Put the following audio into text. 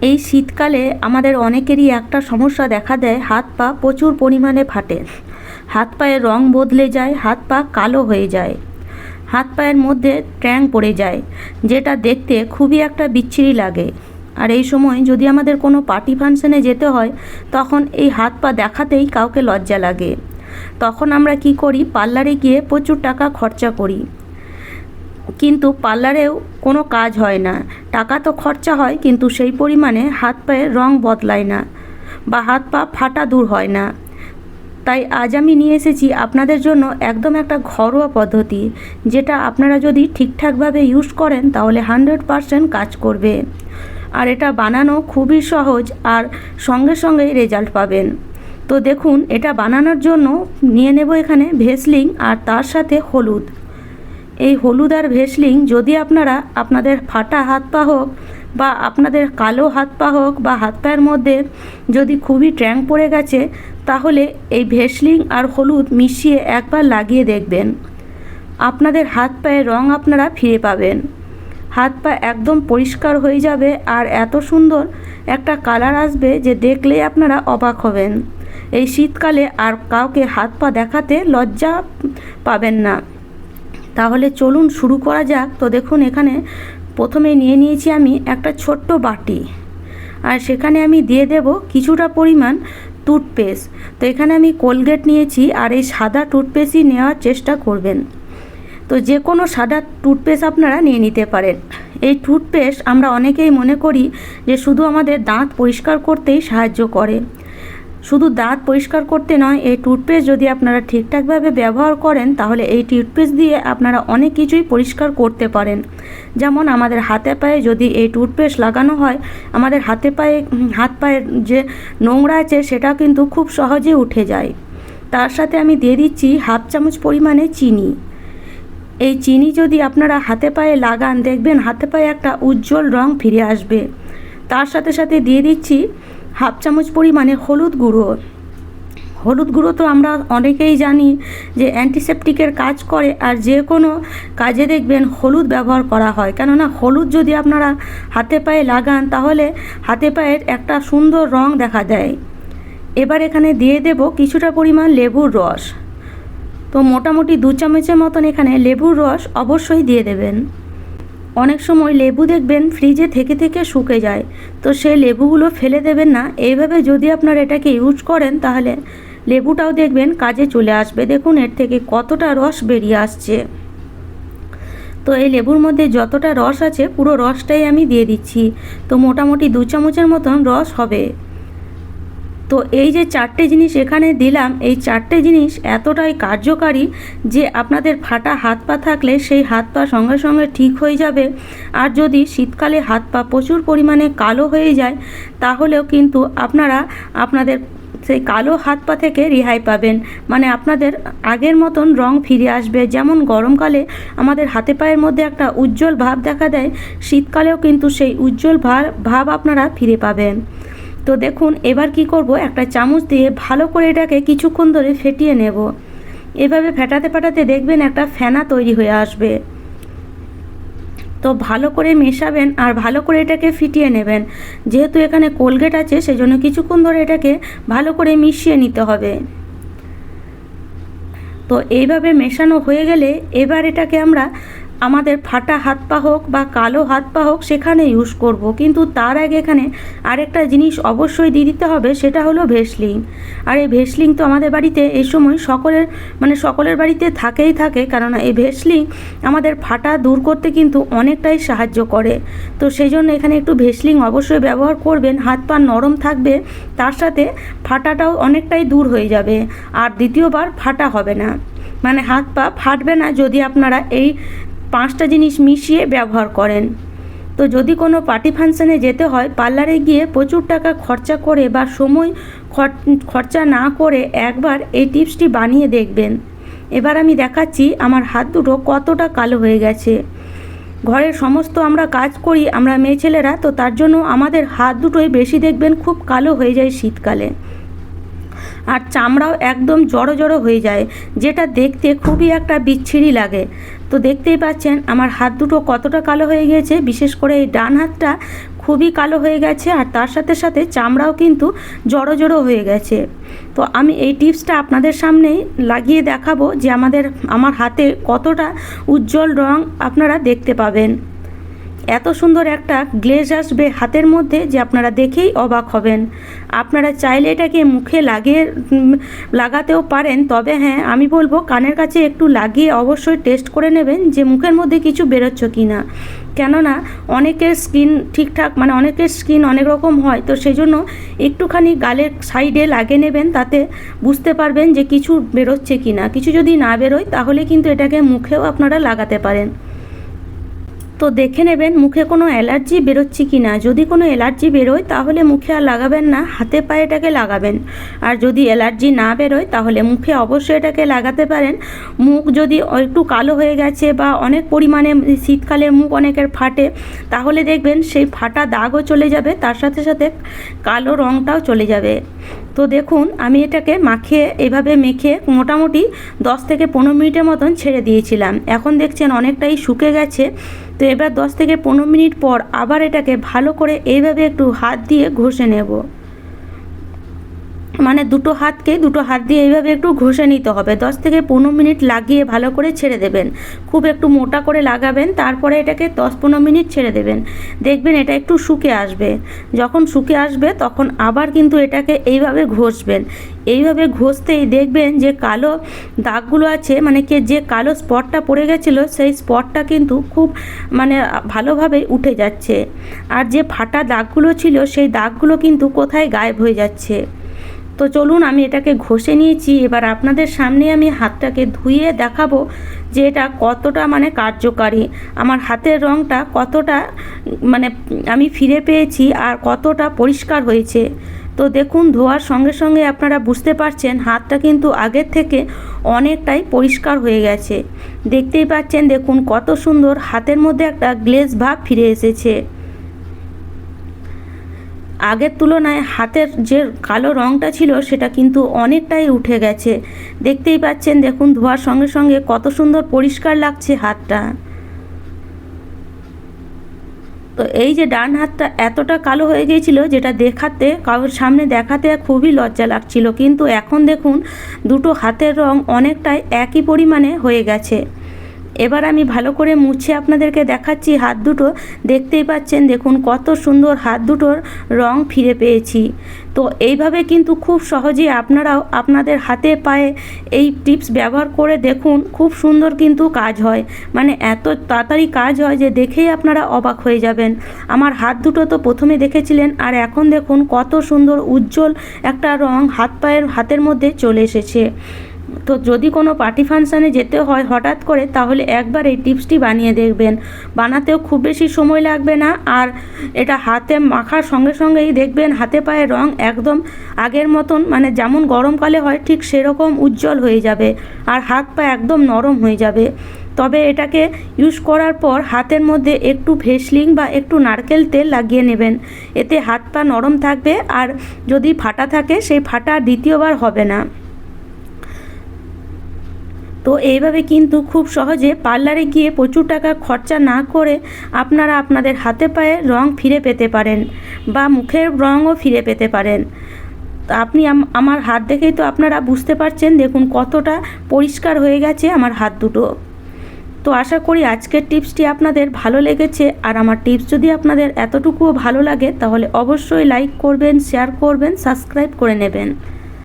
এই শীতকালে আমাদের অনেকেরই একটা সমস্যা দেখা দেয়, হাত পা প্রচুর পরিমাণে ফাটে। হাত পায়ের রং বদলে যায়, হাত পা কালো হয়ে যায়, হাত পায়ের মধ্যে ট্যাং পড়ে যায়, যেটা দেখতে খুবই একটা বিচ্ছিরি লাগে। আর এই সময় যদি আমাদের কোনো পার্টি ফাংশনে যেতে হয়, তখন এই হাত পা দেখাতেই কাউকে লজ্জা লাগে। তখন আমরা কি করি, পার্লারে গিয়ে প্রচুর টাকা খরচা করি, কিন্তু পার্লারেও কোনো কাজ হয় না। টাকা তো খরচা হয়, কিন্তু সেই পরিমাণে হাত পায়ের রং বদলায় না বা হাত পা ফাটা দূর হয় না। তাই আজ আমি নিয়ে এসেছি আপনাদের জন্য একদম একটা ঘরোয়া পদ্ধতি, যেটা আপনারা যদি ঠিকঠাকভাবে ইউজ করেন তাহলে 100% কাজ করবে। আর এটা বানানো খুবই সহজ, আর সঙ্গে সঙ্গেই রেজাল্ট পাবেন। তো দেখুন, এটা বানানোর জন্য নিয়ে নেব এখানে ভেসলিন আর তার সাথে হলুদ। এই হলুদ আর ভেসলিন যদি আপনারা আপনাদের ফাটা হাত পা হোক বা আপনাদের কালো হাত পা হোক বা হাত পায়ের মধ্যে যদি খুবই ট্যাং পড়ে গেছে, তাহলে এই ভেসলিন আর হলুদ মিশিয়ে একবার লাগিয়ে দেখবেন। আপনাদের হাত পায়ের রং আপনারা ফিরে পাবেন। হাত পা একদম পরিষ্কার হয়ে যাবে, আর এত সুন্দর একটা কালার আসবে যে দেখলেই আপনারা অবাক হবেন। এই শীতকালে আর কাউকে হাত পা দেখাতে লজ্জা পাবেন না। তাহলে চলুন শুরু করা যাক। তো দেখুন, এখানে প্রথমে নিয়ে নিয়েছি আমি একটা ছোট্ট বাটি, আর সেখানে আমি দিয়ে দেব কিছুটা পরিমাণ টুথপেস্ট। তো এখানে আমি কোলগেট নিয়েছি, আর এই সাদা টুথপেস্টই নেওয়ার চেষ্টা করবেন। তো যে কোনো সাদা টুথপেস্ট আপনারা নিয়ে নিতে পারেন। এই টুথপেস্ট আমরা অনেকেই মনে করি যে শুধু আমাদের দাঁত পরিষ্কার করতেই সাহায্য করে। শুধু দাঁত পরিষ্কার করতে নয়, এই টুথপেস্ট যদি আপনারা ঠিকঠাকভাবে ব্যবহার করেন তাহলে এই টুথপেস্ট দিয়ে আপনারা অনেক কিছুই পরিষ্কার করতে পারেন। যেমন আমাদের হাতে পায়ে যদি এই টুথপেস্ট লাগানো হয়, আমাদের হাত পায়ের যে নোংরা আছে সেটা কিন্তু খুব সহজে উঠে যায়। তার সাথে আমি দিয়ে দিচ্ছি 1/2 চামচ পরিমাণে চিনি। এই চিনি যদি আপনারা হাতে পায়ে লাগান, দেখবেন হাতে পায়ে একটা উজ্জ্বল রং ফিরে আসবে। তার সাথে সাথে দিয়ে দিচ্ছি 1/2 চামচ পরিমাণে হলুদ গুঁড়ো। হলুদ গুঁড়ো তো আমরা অনেকেই জানি যে অ্যান্টিসেপটিকের কাজ করে, আর যে কোনো কাজে দেখবেন হলুদ ব্যবহার করা হয়। কেননা হলুদ যদি আপনারা হাতে পায়ে লাগান তাহলে হাতে পায়ের একটা সুন্দর রং দেখা দেয়। এবার এখানে দিয়ে দেব কিছুটা পরিমাণ লেবুর রস। তো মোটামুটি 2 চামচের মতন এখানে লেবুর রস অবশ্যই দিয়ে দেবেন। অনেক সময় লেবু দেখবেন ফ্রিজে থেকে থেকে শুকে যায়, তো সেই লেবুগুলো ফেলে দেবেন না। এইভাবে যদি আপনারা এটাকে ইউজ করেন তাহলে লেবুটাও দেখবেন কাজে চলে আসবে। দেখুন এর থেকে কতটা রস বেরিয়ে আসছে। তো এই লেবুর মধ্যে যতটা রস আছে পুরো রসটাই আমি দিয়ে দিচ্ছি। তো মোটামুটি 2 চামচের মতন রস হবে। তো এই যে 4টে জিনিস এখানে দিলাম, এই 4টে জিনিস এতটাই কার্যকারী যে আপনাদের ফাটা হাত পা থাকলে সেই হাত পা সঙ্গে সঙ্গে ঠিক হয়ে যাবে। আর যদি শীতকালে হাত পা প্রচুর পরিমাণে কালো হয়ে যায়, তাহলেও কিন্তু আপনারা আপনাদের সেই কালো হাত পা থেকে রেহাই পাবেন। মানে আপনাদের আগের মতন রং ফিরে আসবে। যেমন গরমকালে আমাদের হাতে পায়ের মধ্যে একটা উজ্জ্বল ভাব দেখা দেয়, শীতকালেও কিন্তু সেই উজ্জ্বল ভাব আপনারা ফিরে পাবেন। তো দেখুন এবার কি করব, একটা চামচ দিয়ে ভালো করে এটাকে কিছুক্ষণ ধরে ফেটিয়ে নেব। এভাবে ফেটাতে ফেটাতে দেখবেন একটা ফেনা তৈরি হয়ে আসবে। তো ভালো করে মেশাবেন আর ভালো করে এটাকে ফিটিয়ে নেবেন। যেহেতু এখানে কোলগেট আছে সেজন্য কিছুক্ষণ ধরে এটাকে ভালো করে মিশিয়ে নিতে হবে। তো এইভাবে মেশানো হয়ে গেলে এবার এটাকে আমরা আমাদের ফাটা হাত পা হোক বা কালো হাত পা হোক সেখানে ইউজ করব। কিন্তু তার আগে এখানে আরেকটা জিনিস অবশ্যই দিয়ে দিতে হবে, সেটা হলো ভেসলিন। আর এই ভেসলিন তো আমাদের বাড়িতে এই সময় সকলের বাড়িতে থাকেই থাকে, কেননা এই ভেসলিন আমাদের ফাটা দূর করতে কিন্তু অনেকটাই সাহায্য করে। তো সেই জন্য এখানে একটু ভেসলিন অবশ্যই ব্যবহার করবেন। হাত পা নরম থাকবে, তার সাথে ফাটাটাও অনেকটাই দূর হয়ে যাবে, আর দ্বিতীয়বার ফাটা হবে না। মানে হাত পা ফাটবে না যদি আপনারা এই 5টা জিনিস মিশিয়ে ব্যবহার করেন। তো যদি কোনো পার্টি ফাংশনে যেতে হয়, পার্লারে গিয়ে প্রচুর টাকা খরচা করে বা সময় খরচা না করে একবার এই টিপসটি বানিয়ে দেখবেন। এবার আমি দেখাচ্ছি আমার হাত দুটো কতটা কালো হয়ে গেছে। ঘরের সমস্ত আমরা কাজ করি আমরা মেয়ে ছেলেরা, তো তার জন্য আমাদের হাত দুটোই বেশি দেখবেন খুব কালো হয়ে যায় শীতকালে। আর চামড়াও একদম জড়ো জড়ো হয়ে যায়, যেটা দেখতে খুবই একটা বিচ্ছিরি লাগে। তো দেখতেই পাচ্ছেন আমার হাত দুটো কতটা কালো হয়ে গেছে। বিশেষ করে এই ডান হাতটা খুবই কালো হয়ে গেছে, আর তার সাথে সাথে চামড়াও কিন্তু জড়ো জড়ো হয়ে গেছে। তো আমি এই টিপসটা আপনাদের সামনেই লাগিয়ে দেখাবো যে আমার হাতে কতটা উজ্জ্বল রং আপনারা দেখতে পাবেন। এত সুন্দর একটা গ্লেজ আসবে হাতের মধ্যে যে আপনারা দেখেই অবাক হবেন। আপনারা চাইলে এটাকে মুখে লাগাতেও পারেন, তবে হ্যাঁ আমি বলবো কানের কাছে একটু লাগিয়ে অবশ্যই টেস্ট করে নেবেন যে মুখের মধ্যে কিছু বেরোচ্ছে কি না। কেননা অনেকের স্কিন ঠিকঠাক অনেকের স্কিন অনেক রকম হয়, তো সেই জন্য একটুখানি গালের সাইডে লাগিয়ে নেবেন, তাতে বুঝতে পারবেন যে কিছু বেরোচ্ছে কি না। কিছু যদি না বেরোয় তাহলে কিন্তু এটাকে মুখেও আপনারা লাগাতে পারেন। তো দেখে নেবেন মুখে কোনো অ্যালার্জি বেরোচ্ছে কি না। যদি কোনো অ্যালার্জি বেরোয় তাহলে মুখে আর লাগাবেন না, হাতে পায়ে এটাকে লাগাবেন। আর যদি অ্যালার্জি না বেরোয় তাহলে মুখে অবশ্যই এটাকে লাগাতে পারেন। মুখ যদি একটু কালো হয়ে গেছে বা অনেক পরিমাণে শীতকালে মুখ অনেকের ফাটে, তাহলে দেখবেন সেই ফাটা দাগও চলে যাবে, তার সাথে সাথে কালো রঙটাও চলে যাবে। তো দেখুন আমি এটাকে এইভাবে মেখে মোটামুটি 10 থেকে 15 মিনিটের মতন ছেড়ে দিয়েছিলাম। এখন দেখছেন অনেকটাই শুকে গেছে। তো এবার 10 থেকে 15 মিনিট পর আবার এটাকে ভালো করে এইভাবে একটু হাত দিয়ে ঘষে নেব। দুটো হাত দিয়ে এইভাবে একটু ঘষে নিতে হবে। 10 থেকে 15 মিনিট লাগিয়ে ভালো করে ছেড়ে দেবেন। খুব একটু মোটা করে লাগাবেন, তারপরে এটাকে 10-15 মিনিট ছেড়ে দেবেন। দেখবেন এটা একটু শুকে আসবে। যখন শুকে আসবে তখন আবার কিন্তু এটাকে এইভাবে ঘষবেন। এইভাবে ঘষতেই দেখবেন যে কালো দাগগুলো আছে, যে কালো স্পটটা পড়ে গেছিলো সেই স্পটটা কিন্তু খুব ভালোভাবে উঠে যাচ্ছে। আর যে ফাটা দাগগুলো ছিল সেই দাগগুলো কিন্তু কোথায় গায়েব হয়ে যাচ্ছে। তো চলুন আমি এটাকে ঘষে নিয়েছি। এবার আপনাদের সামনে আমি হাতটাকে ধুয়ে দেখাবো যে এটা কতটা কার্যকারী, আমার হাতের রঙটা কতটা আমি ফিরে পেয়েছি আর কতটা পরিষ্কার হয়েছে। তো দেখুন ধোয়ার সঙ্গে সঙ্গে আপনারা বুঝতে পারছেন হাতটা কিন্তু আগের থেকে অনেকটাই পরিষ্কার হয়ে গেছে। দেখতেই পাচ্ছেন দেখুন কত সুন্দর হাতের মধ্যে একটা গ্লেজ ভাব ফিরে এসেছে। আগের তুলনায় হাতের যে কালো রঙটা ছিল সেটা কিন্তু অনেকটাই উঠে গেছে। দেখতেই পাচ্ছেন দেখুন ধোয়ার সঙ্গে সঙ্গে কত সুন্দর পরিষ্কার লাগছে হাতটা। তো এই যে ডান হাতটা এতটা কালো হয়ে গিয়েছিল যেটা কারোর সামনে দেখাতে খুবই লজ্জা লাগছিল, কিন্তু এখন দেখুন দুটো হাতের রং অনেকটাই একই পরিমাণে হয়ে গেছে। এবার আমি ভালো করে মুছে আপনাদেরকে দেখাচ্ছি হাত দুটো। দেখতেই পাচ্ছেন দেখুন কত সুন্দর হাত দুটোর রং ফিরে পেয়েছি। তো এইভাবে কিন্তু খুব সহজেই আপনারাও আপনাদের হাতে পায়ে এই টিপস ব্যবহার করে দেখুন, খুব সুন্দর কিন্তু কাজ হয়। এত তাড়াতাড়ি কাজ হয় যে দেখেই আপনারা অবাক হয়ে যাবেন। আমার হাত দুটো তো প্রথমে দেখেছিলেন, আর এখন দেখুন কত সুন্দর উজ্জ্বল একটা রং হাতের মধ্যে চলে এসেছে। তো যদি কোনো পার্টি ফাংশানে যেতে হয় হঠাৎ করে, তাহলে একবার এই টিপসটি বানিয়ে দেখবেন। বানাতেও খুব বেশি সময় লাগবে না, আর এটা হাতে মাখার সঙ্গে সঙ্গেই দেখবেন হাতে পায়ে রং একদম আগের মতন যেমন গরমকালে হয় ঠিক সেরকম উজ্জ্বল হয়ে যাবে, আর হাত পা একদম নরম হয়ে যাবে। তবে এটাকে ইউজ করার পর হাতের মধ্যে একটু ভেসলিন বা একটু নারকেল তেল লাগিয়ে নেবেন। এতে হাত পা নরম থাকবে, আর যদি ফাটা থাকে সেই ফাটা দ্বিতীয়বার হবে না। তো এইভাবে কিন্তু খুব সহজে পার্লারে গিয়ে প্রচুর টাকা খরচা না করে আপনারা আপনাদের হাতে পায়ে রং ফিরে পেতে পারেন, বা মুখের রঙও ফিরে পেতে পারেন। তো আপনি আমার হাত দেখেই তো আপনারা বুঝতে পারছেন দেখুন কতটা পরিষ্কার হয়ে গেছে আমার হাত দুটো। তো আশা করি আজকের টিপসটি আপনাদের ভালো লেগেছে, আর আমার টিপস যদি আপনাদের এতটুকুও ভালো লাগে তাহলে অবশ্যই লাইক করবেন, শেয়ার করবেন, সাবস্ক্রাইব করে নেবেন।